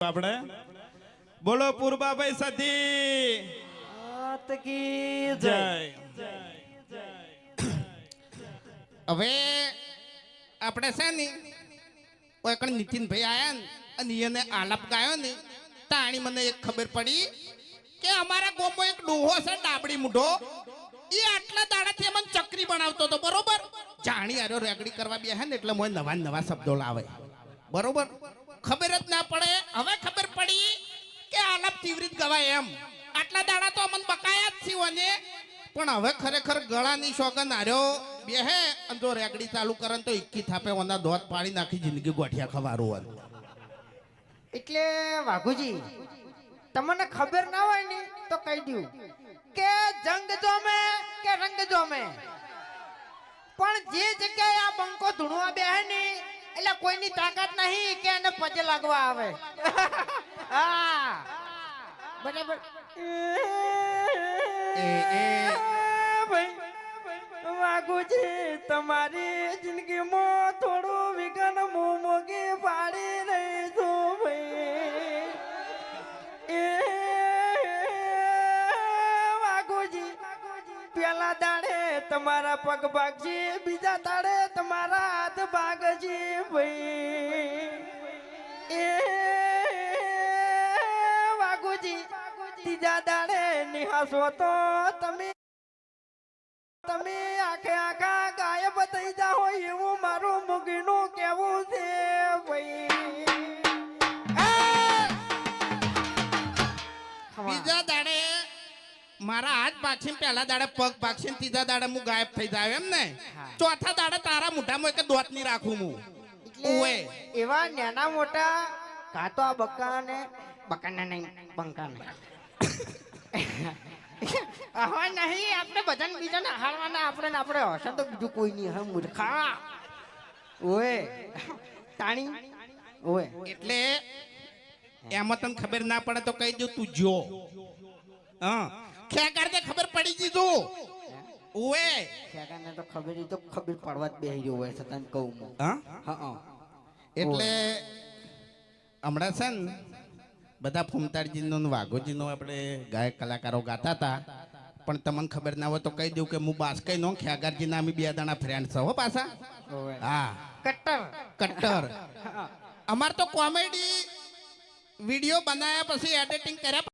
આપણે બોલો પૂર્વાભાઈ સતી જય. હવે આપણે છે ને કોઈ કણ નીતિનભાઈ આયા ને અને એને આલાપ ગાયો ને તાણી મને એક ખબર પડી કે અમારા ગામમાં એક ડોહો છે ડાબડી મૂઢો એ આટલા દાડાથી અમને ચકરી બનાવતો હતો બરોબર જાણી આરો રેગડી કરવા બેહે ને એટલે મોય નવા નવા શબ્દો લાવે બરોબર ખબર જ ના પડે હવે ખબર પડી કે આલાપ તીવ્રિત ગવાય એમ આટલા દાડા તો અમને બકાયા જ થયો ને પણ હવે ખરેખર ગળાની સોગન આર્યો બેહે અને જો રેગડી ચાલુ કરે તો 21 થાપે ઓના દોત પાડી નાખી જિંદગી ગોઠિયા ખવારું એટલે વાઘુજી તમને ખબર ના હોય ને તો કહી દઉં કે જંગ જોમે કે રંગ જોમે પણ જે જગ્યાએ આ બંકો ધૂણવા બેહે ને એટલે કોઈની તાકાત નહીં કે એને પજે લાગવા આવે હા બરાબર ભાઈ વાઘુજી તમારી જિંદગીમાં થોડું વિઘન મોમોગી પાડી રહી છું ભાઈ વાઘુજી પેલા દાડે તમારા પગ ભાગજી બીજા દાડે તમારા હાથ ભાગજી ભાઈ વાઘુજી ત્રીજા દાડે નિહાસો તો તમે આખે આખા ગાયબ થઈ જાઓ એવું મારું મુગીનું કેવું છે બીજા દાડે મારા હાથ પાછી પહેલા દાડે પગ પાછી ત્રીજા દાડે હું ગાયબ થઈ જાય એમ ને ચોથા દાડે તારા મોઢામાં એક દોત ની રાખું હું ઓએ એવા નાના મોટા કાતો આ બકાના નહીં બંકાને હવે નહીં આપણે બધાને બીજાને હારવાના આપણે હશે તો બીજું કોઈ નહીં હે મૂર્ખા ઓએ તાણી ઓએ એટલે એમાં તને ખબર ના પડે તો કહી દઉં તું જો હા ખેગાર ને ખબર પડી દીધું ઓએ ખેગારને તો ખબર પડવા જ બેહી ગયો હોય તને કહું હું હા એટલે હમણાં છે ને બધા ફૂમતાળજીનો વાઘોજીનો આપણે ગાયક કલાકારો ગાતા હતા પણ તમને ખબર ના હોય તો કહી દઉં કે હું બાસ્કઈનો ખેગારજીના અમે બે દાણા ફ્રેન્ડ છો હો પાછા હા કટ્ટર અમાર તો કોમેડી વિડીયો બનાવ્યા પછી એડિટિંગ કર્યા